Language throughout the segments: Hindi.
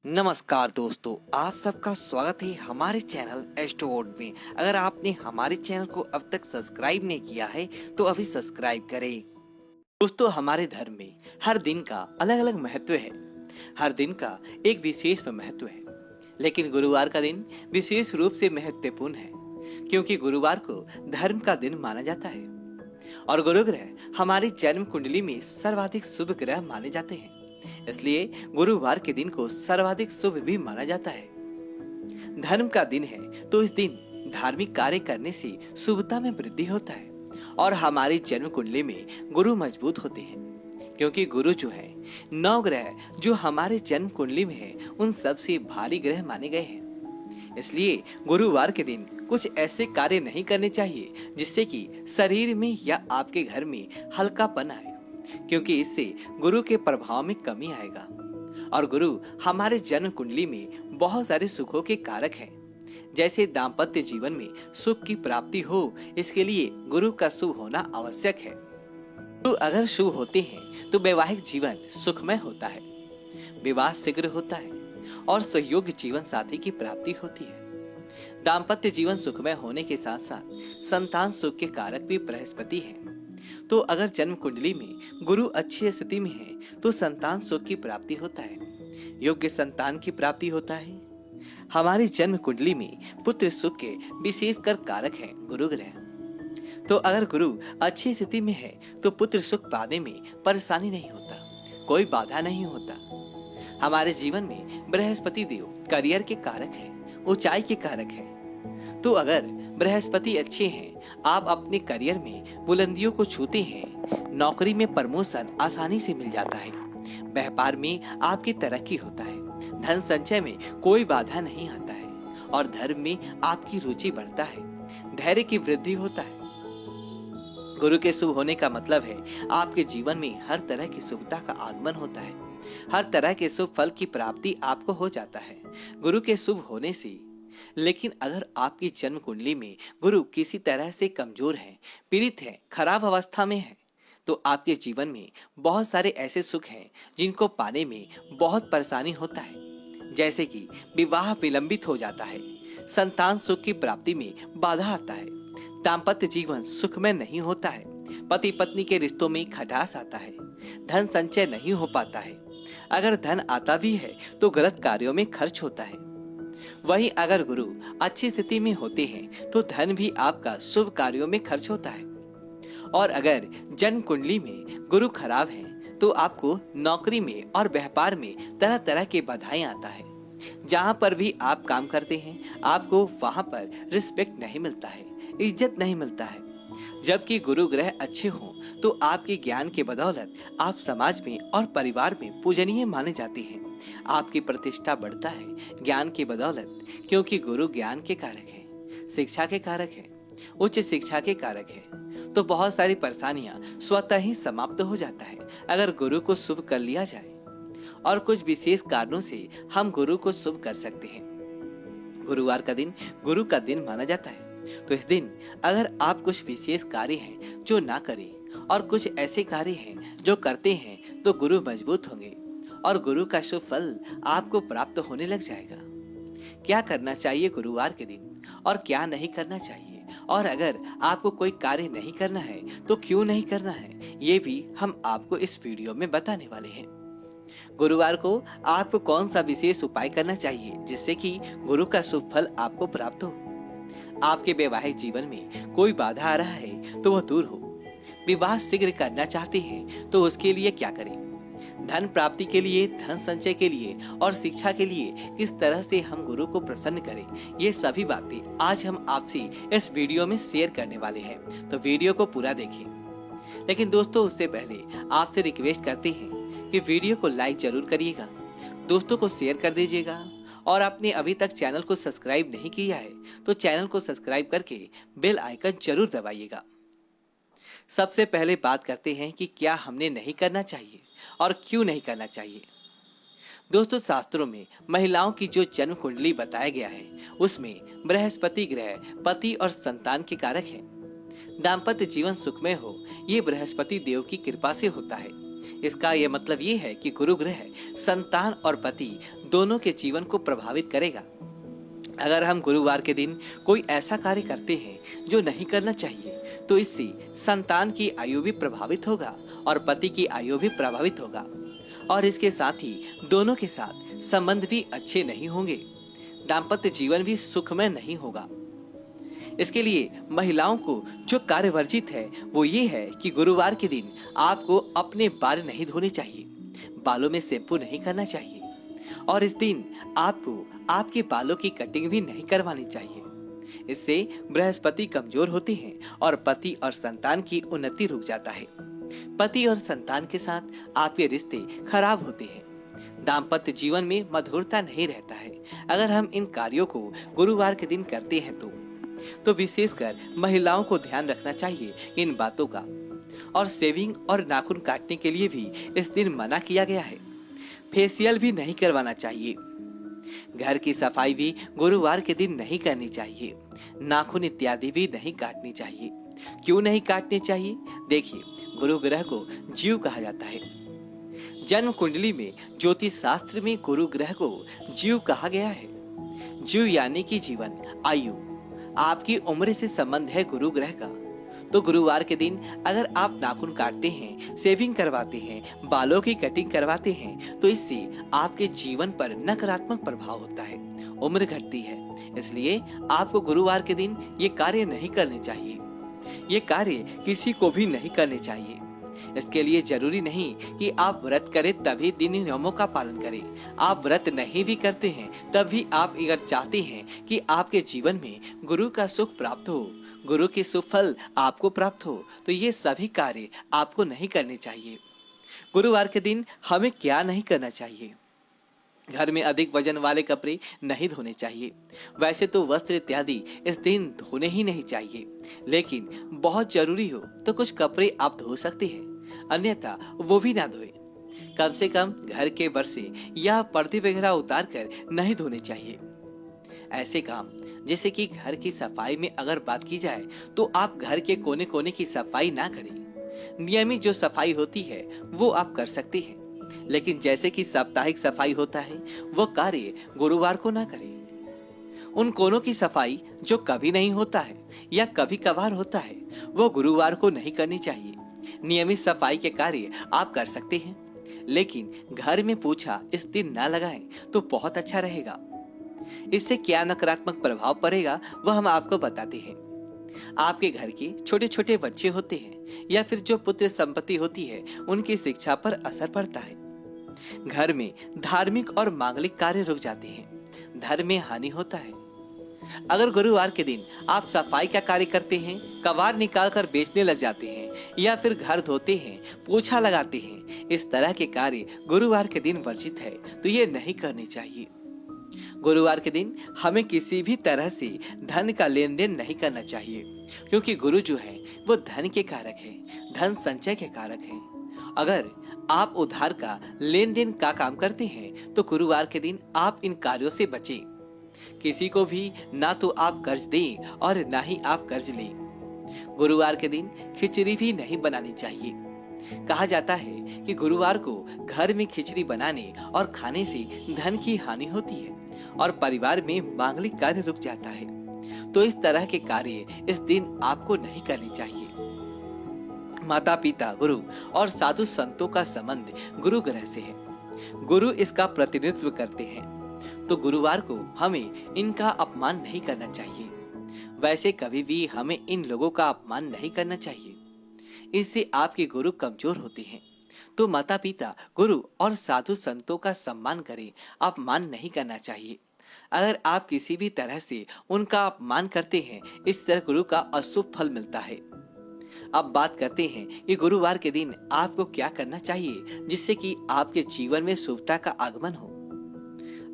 नमस्कार दोस्तों, आप सबका स्वागत है हमारे चैनल एस्ट्रोवर्ड में। अगर आपने हमारे चैनल को अब तक सब्सक्राइब नहीं किया है तो अभी सब्सक्राइब करें। दोस्तों, हमारे धर्म में हर दिन का अलग अलग महत्व है। हर दिन का एक विशेष महत्व है, लेकिन गुरुवार का दिन विशेष रूप से महत्वपूर्ण है, क्योंकि गुरुवार को धर्म का दिन माना जाता है और गुरु ग्रह हमारी जन्म कुंडली में सर्वाधिक शुभ ग्रह माने जाते हैं। इसलिए गुरुवार के दिन को सर्वाधिक शुभ भी माना जाता है। धर्म का दिन है तो इस दिन धार्मिक कार्य करने से शुभता में वृद्धि होता है और हमारी जन्म कुंडली में गुरु मजबूत होते हैं, क्योंकि गुरु जो है 9 ग्रह जो हमारे जन्म कुंडली में है उन सबसे भारी ग्रह माने गए हैं। इसलिए गुरुवार के दिन कुछ ऐसे कार्य नहीं करने चाहिए जिससे कि शरीर में या आपके घर में हल्कापन आए, क्योंकि इससे गुरु के प्रभाव में कमी आएगा। और गुरु हमारे जन्म कुंडली में बहुत सारे सुखों के कारक हैं, जैसे दाम्पत्य जीवन में सुख की प्राप्ति हो, इसके लिए गुरु का शुभ होना आवश्यक है। गुरु अगर शुभ होते हैं तो वैवाहिक जीवन सुखमय होता है, विवाह शीघ्र होता है और सहयोगी जीवन साथी की प्राप्ति होती है। दाम्पत्य जीवन सुखमय होने के साथ साथ संतान सुख के कारक भी बृहस्पति हैं। तो अगर जन्म कुंडली में गुरु अच्छी स्थिति में है तो संतान सुख की प्राप्ति होता है, योग्य संतान की प्राप्ति होता है। हमारी जन्म कुंडली में पुत्र सुख के विशेषकर कारक हैं गुरु ग्रह। तो अगर गुरु अच्छी स्थिति में है तो पुत्र सुख पाने में परेशानी नहीं होता, कोई बाधा नहीं होता। हमारे जीवन में बृहस्पति देव करियर के कारक है, ऊंचाई के कारक है। तो अगर बृहस्पति अच्छे हैं, आप अपने करियर में बुलंदियों को छूते हैं, नौकरी में प्रमोशन आसानी से मिल जाता है, व्यापार में आपकी तरक्की होता है, धन संचय में कोई बाधा नहीं आता है और धर्म में आपकी रुचि बढ़ता है, धैर्य की वृद्धि होता है। गुरु के शुभ होने का मतलब है आपके जीवन में हर तरह की शुभता का आगमन होता है, हर तरह के शुभ फल की प्राप्ति आपको हो जाता है गुरु के शुभ होने से। लेकिन अगर आपकी जन्म कुंडली में गुरु किसी तरह से कमजोर है, पीड़ित है, खराब अवस्था में है, तो आपके जीवन में बहुत सारे ऐसे सुख हैं जिनको पाने में बहुत परेशानी होता है, जैसे कि विवाह विलंबित हो जाता है, संतान सुख की प्राप्ति में बाधा आता है, दाम्पत्य जीवन सुखमय नहीं होता है, पति पत्नी के रिश्तों में खटास आता है, धन संचय नहीं हो पाता है, अगर धन आता भी है तो गलत कार्यों में खर्च होता है। वहीं अगर गुरु अच्छी स्थिति में होते हैं तो धन भी आपका शुभ कार्यों में खर्च होता है। और अगर जन्म कुंडली में गुरु खराब है तो आपको नौकरी में और व्यापार में तरह तरह के बाधाएं आता है। जहां पर भी आप काम करते हैं आपको वहां पर रिस्पेक्ट नहीं मिलता है, इज्जत नहीं मिलता है। जबकि गुरु ग्रह अच्छे हों तो आपके ज्ञान के बदौलत आप समाज में और परिवार में पूजनीय माने जाते हैं, आपकी प्रतिष्ठा बढ़ता है ज्ञान की बदौलत, क्योंकि गुरु ज्ञान के कारक है, शिक्षा के कारक है, उच्च शिक्षा के कारक है। तो बहुत सारी परेशानियां स्वतः ही समाप्त हो जाता है अगर गुरु को शुभ कर लिया जाए। और कुछ विशेष कारणों से हम गुरु को शुभ कर सकते हैं। गुरुवार का दिन गुरु का दिन माना जाता है, तो इस दिन अगर आप कुछ विशेष कार्य हैं जो ना करें और कुछ ऐसे कार्य हैं जो करते हैं तो गुरु मजबूत होंगे और गुरु का शुभ फल आपको प्राप्त होने लग जाएगा। क्या करना चाहिए गुरुवार के दिन और क्या नहीं करना चाहिए, और अगर आपको कोई कार्य नहीं करना है तो क्यों नहीं करना है, ये भी हम आपको इस वीडियो में बताने वाले हैं। गुरुवार को आपको कौन सा विशेष उपाय करना चाहिए जिससे कि गुरु का शुभ फल आपको प्राप्त हो। आपके वैवाहिक जीवन में कोई बाधा आ रहा है तो वह दूर हो। विवाह शीघ्र करना चाहते हैं तो उसके लिए क्या करें। धन प्राप्ति के लिए, धन संचय के लिए और शिक्षा के लिए किस तरह से हम गुरु को प्रसन्न करें, ये सभी बातें आज हम आपसे इस वीडियो में शेयर करने वाले हैं, तो वीडियो को पूरा देखें। लेकिन दोस्तों, उससे पहले आपसे रिक्वेस्ट करते हैं कि वीडियो को लाइक जरूर करिएगा, दोस्तों को शेयर कर दीजिएगा और आपने अभी तक चैनल को सब्सक्राइब नहीं किया है तो चैनल को सब्सक्राइब करके बेल आइकन जरूर दबाइएगा। सबसे पहले बात करते हैं कि क्या हमने नहीं करना चाहिए और क्यों नहीं करना चाहिए। दोस्तों, शास्त्रों में महिलाओं की जो जन्म कुंडली बताया गया है उसमें बृहस्पति ग्रह पति और संतान के कारक है। दाम्पत्य जीवन सुखमय हो ये बृहस्पति देव की कृपा से होता है। इसका यह मतलब ये है कि गुरु ग्रह संतान और पति दोनों के जीवन को प्रभावित करेगा। अगर हम गुरुवार के दिन कोई ऐसा कार्य करते हैं जो नहीं करना चाहिए, तो इससे संतान की आयु भी प्रभावित होगा और पति की आयु भी प्रभावित होगा, और इसके साथ ही दोनों के साथ संबंध भी अच्छे नहीं होंगे। दाम्पत्य जीवन भी सुखमय नहीं होगा। इसके लिए महिलाओं को जो कार्य वर्जित है वो ये है कि गुरुवार के दिन आपको अपने बाल नहीं धोने चाहिए, बालों में शैम्पू नहीं करना चाहिए, और इस दिन आपको आपके बालों की कटिंग भी नहीं करवानी चाहिए। इससे बृहस्पति कमजोर होते हैं और पति और संतान की उन्नति रुक जाता है। पति और संतान के साथ आपके रिश्ते खराब होते हैं। दाम्पत्य जीवन में मधुरता नहीं रहता है। अगर हम इन कार्यों को गुरुवार के दिन करते हैं तो विशेषकर महिलाओं को ध्यान रखना चाहिए इन बातों का। और शेविंग और नाखून काटने के लिए भी इस दिन मना किया गया है। फेशियल भी नहीं करवाना चाहिए। घर की सफाई भी गुरुवार के दिन नहीं करनी चाहिए। नाखून इत्यादि भी नहीं काटनी चाहिए। क्यों नहीं काटनी चाहिए? देखिए, गुरु ग्रह को जीव कहा जाता है। जन्म कुंडली में ज्योतिष शास्त्र में गुरु ग्रह को जीव कहा गया है। जीव यानी कि जीवन, आयु, आपकी उम्र से संबंध है गुरु ग्रह का। तो गुरुवार के दिन अगर आप नाखून काटते हैं, शेविंग करवाते हैं, बालों की कटिंग करवाते हैं, तो इससे आपके जीवन पर नकारात्मक प्रभाव होता है, उम्र घटती है। इसलिए आपको गुरुवार के दिन ये कार्य नहीं करने चाहिए। ये कार्य किसी को भी नहीं करने चाहिए। इसके लिए जरूरी नहीं कि आप व्रत करें तभी दिन नियमों का पालन करें। आप व्रत नहीं भी करते हैं तब भी आप अगर चाहते हैं कि आपके जीवन में गुरु का सुख प्राप्त हो, गुरु के सुफल आपको प्राप्त हो, तो ये सभी कार्य आपको नहीं करने चाहिए। गुरुवार के दिन हमें क्या नहीं करना चाहिए? घर में अधिक वजन वाले कपड़े नहीं धोने चाहिए। वैसे तो वस्त्र इत्यादि इस दिन धोने ही नहीं चाहिए, लेकिन बहुत जरूरी हो तो कुछ कपड़े आप धो सकते हैं, अन्यथा वो भी ना धोए। कम से कम घर के वर्षे या पर्दे वगैरह उतार कर नहीं धोने चाहिए। ऐसे काम जैसे कि घर की सफाई में अगर बात की जाए तो आप घर के कोने कोने की सफाई ना करें। नियमित जो सफाई होती है वो आप कर सकते हैं, लेकिन जैसे कि साप्ताहिक सफाई होता है वो कार्य गुरुवार को ना करें। उन कोनों की सफाई जो कभी नहीं होता है या कभी कभार होता है वो गुरुवार को नहीं करनी चाहिए। नियमित सफाई के कार्य आप कर सकते हैं, लेकिन घर में पोछा इस दिन ना लगाएं तो बहुत अच्छा रहेगा। इससे क्या नकारात्मक प्रभाव पड़ेगा वह हम आपको बताते हैं। आपके घर के छोटे छोटे बच्चे होते हैं या फिर जो पुत्र संपत्ति होती है उनकी शिक्षा पर असर पड़ता है। घर में धार्मिक और मांगलिक कार्य रुक जाते हैं, धर्म में हानि होता है। अगर गुरुवार के दिन आप सफाई का कार्य करते हैं, कबाड़ निकाल कर बेचने लग जाते हैं या फिर घर धोते हैं, पोछा लगाते हैं, इस तरह के कार्य गुरुवार के दिन वर्जित है, तो ये नहीं करनी चाहिए। गुरुवार के दिन हमें किसी भी तरह से धन का लेन देन नहीं करना चाहिए, क्योंकि गुरु जो है वो धन के कारक है, धन संचय के कारक है। अगर आप उधार का लेन देन का काम करते हैं तो गुरुवार के दिन आप इन कार्यों से बचें। किसी को भी ना तो आप कर्ज दें और ना ही आप कर्ज लें। गुरुवार के दिन खिचड़ी भी नहीं बनानी चाहिए। कहा जाता है कि गुरुवार को घर में खिचड़ी बनाने और खाने से धन की हानि होती है और परिवार में मांगलिक कार्य रुक जाता है। तो इस तरह के कार्य इस दिन आपको नहीं करने चाहिए। माता पिता, गुरु और साधु संतों का संबंध गुरु ग्रह से है। गुरु इसका प्रतिनिधित्व करते हैं, तो गुरुवार को हमें इनका अपमान नहीं करना चाहिए। वैसे कभी भी हमें इन लोगों का अपमान नहीं करना चाहिए, इससे आपके गुरु कमजोर होते हैं। तो माता पिता, गुरु और साधु संतों का सम्मान करें, अपमान नहीं करना चाहिए। अगर आप किसी भी तरह से उनका अपमान करते हैं, इस तरह गुरु का अशुभ फल मिलता है। अब बात करते हैं कि गुरुवार के दिन आपको क्या करना चाहिए जिससे कि आपके जीवन में शुभता का आगमन हो।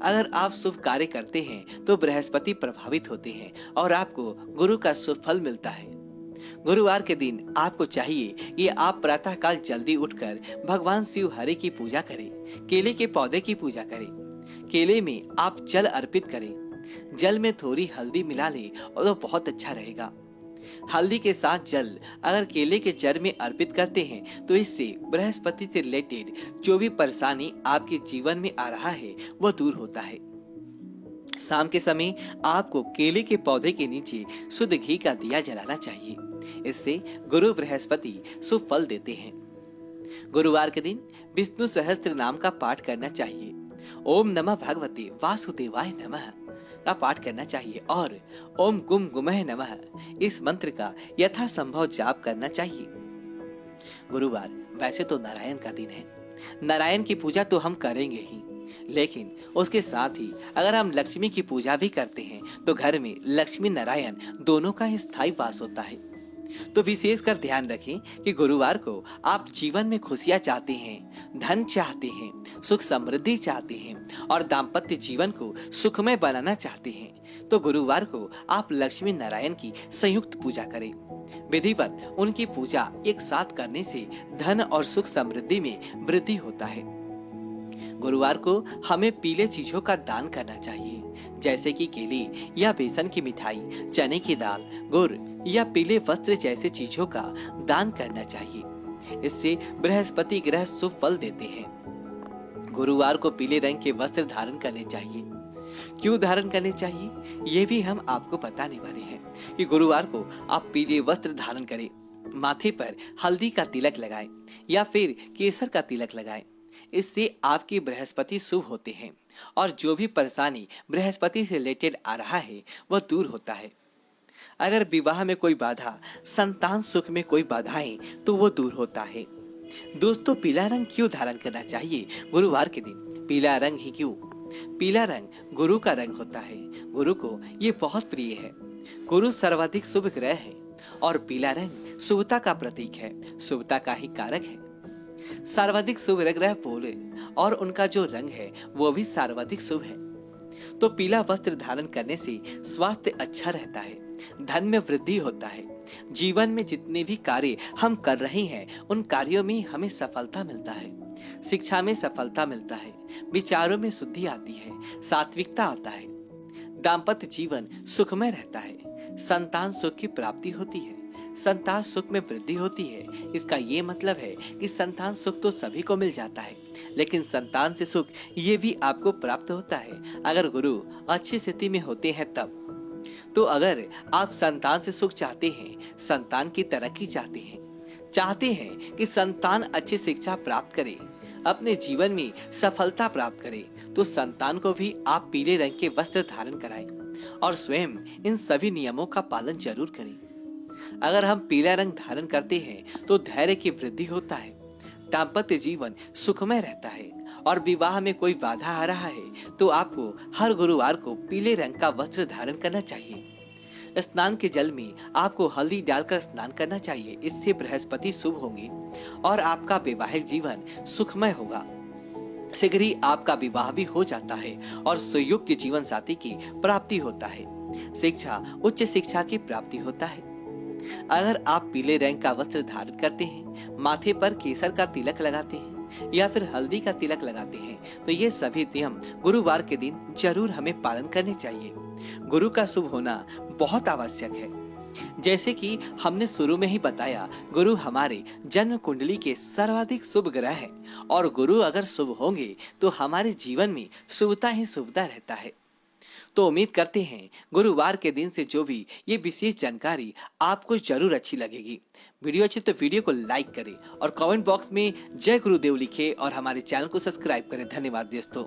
अगर आप शुभ कार्य करते हैं तो बृहस्पति प्रभावित होते हैं और आपको गुरु का शुभ फल मिलता है। गुरुवार के दिन आपको चाहिए कि आप प्रातः काल जल्दी उठकर भगवान शिव हरि की पूजा करें, केले के पौधे की पूजा करें, केले में आप जल अर्पित करें, जल में थोड़ी हल्दी मिला लें और तो बहुत अच्छा रहेगा। हल्दी के साथ जल अगर केले के जड़ में अर्पित करते हैं तो इससे बृहस्पति से रिलेटेड जो भी परेशानी आपके जीवन में आ रहा है वह दूर होता है। शाम के समय आपको केले के पौधे के नीचे शुद्ध घी का दिया जलाना चाहिए। इससे गुरु बृहस्पति शुभ फल देते हैं। गुरुवार के दिन विष्णु सहस्त्र नाम का पाठ करना चाहिए। ओम नमः भगवते वासुदेवाय नमः का पाठ करना चाहिए और ओम गुम गुमह नमः इस मंत्र का यथासंभव जाप करना चाहिए। गुरुवार वैसे तो नारायण का दिन है, नारायण की पूजा तो हम करेंगे ही, लेकिन उसके साथ ही अगर हम लक्ष्मी की पूजा भी करते हैं तो घर में लक्ष्मी नारायण दोनों का स्थायी वास होता है। तो विशेषकर ध्यान रखें कि गुरुवार को आप जीवन में खुशियां चाहते हैं, धन चाहते हैं, सुख समृद्धि चाहते हैं और दाम्पत्य जीवन को सुखमय बनाना चाहते हैं तो गुरुवार को आप लक्ष्मी नारायण की संयुक्त पूजा करें। विधिवत उनकी पूजा एक साथ करने से धन और सुख समृद्धि में वृद्धि होता है। गुरुवार को हमें पीले चीजों का दान करना चाहिए, जैसे कि केले या बेसन की मिठाई, चने की दाल, गुड़ या पीले वस्त्र जैसे चीजों का दान करना चाहिए। इससे बृहस्पति ग्रह शुभ फल देते हैं। गुरुवार को पीले रंग के वस्त्र धारण करने चाहिए। क्यों धारण करने चाहिए ये भी हम आपको बताने वाले हैं कि गुरुवार को आप पीले वस्त्र धारण करें, माथे पर हल्दी का तिलक लगाएं या फिर केसर का तिलक लगाएं। इससे आपकी बृहस्पति शुभ होते हैं और जो भी परेशानी बृहस्पति से रिलेटेड आ रहा है वह दूर होता है। अगर विवाह में कोई बाधा, संतान सुख में कोई बाधाएं तो वो दूर होता है। दोस्तों, पीला रंग क्यों धारण करना चाहिए गुरुवार के दिन? पीला रंग ही क्यों? पीला रंग गुरु का रंग होता है। गुरु को ये बहुत प्रिय है। गुरु सर्वाधिक शुभ ग्रह है और पीला रंग शुभता का प्रतीक है, शुभता का ही कारक है। सर्वाधिक शुभ ग्रह पोले और उनका जो रंग है वो भी सर्वाधिक शुभ है। तो पीला वस्त्र धारण करने से स्वास्थ्य अच्छा रहता है, धन में वृद्धि होता है। जीवन में जितने भी कार्य हम कर रहे हैं उन कार्यों में हमें सफलता मिलता है, शिक्षा में सफलता मिलता है, विचारों में शुद्धि आती है, सात्विकता आता है, दाम्पत्य जीवन सुखमय रहता है, संतान सुख की प्राप्ति होती है, संतान सुख में वृद्धि होती है। इसका ये मतलब है कि संतान सुख तो सभी को मिल जाता है, लेकिन संतान से सुख ये भी आपको प्राप्त होता है अगर गुरु अच्छी स्थिति में होते हैं तब। तो अगर आप संतान से सुख चाहते हैं, संतान की तरक्की चाहते हैं कि संतान अच्छी शिक्षा प्राप्त करे, अपने जीवन में सफलता प्राप्त करे, तो संतान को भी आप पीले रंग के वस्त्र धारण कराएं और स्वयं इन सभी नियमों का पालन जरूर करें। अगर हम पीला रंग धारण करते हैं तो धैर्य की वृद्धि होता है, दाम्पत्य जीवन सुखमय रहता है और विवाह में कोई बाधा आ रहा है तो आपको हर गुरुवार को पीले रंग का वस्त्र धारण करना चाहिए। स्नान के जल में आपको हल्दी डालकर स्नान करना चाहिए। इससे बृहस्पति शुभ होंगे और आपका वैवाहिक जीवन सुखमय होगा। शीघ्र ही आपका विवाह भी हो जाता है और सुयुक्त जीवन साथी की प्राप्ति होता है। शिक्षा, उच्च शिक्षा की प्राप्ति होता है। अगर आप पीले रंग का वस्त्र धारण करते हैं, माथे पर केसर का तिलक लगाते हैं या फिर हल्दी का तिलक लगाते हैं तो ये सभी नियम गुरुवार के दिन जरूर हमें पालन करने चाहिए। गुरु का शुभ होना बहुत आवश्यक है। जैसे कि हमने शुरू में ही बताया, गुरु हमारे जन्म कुंडली के सर्वाधिक शुभ ग्रह है और गुरु अगर शुभ होंगे तो हमारे जीवन में शुभता ही शुभता रहता है। तो उम्मीद करते हैं गुरुवार के दिन से जो भी ये विशेष जानकारी आपको जरूर अच्छी लगेगी। वीडियो अच्छी तो वीडियो को लाइक करें और कमेंट बॉक्स में जय गुरुदेव लिखें और हमारे चैनल को सब्सक्राइब करें। धन्यवाद दोस्तों।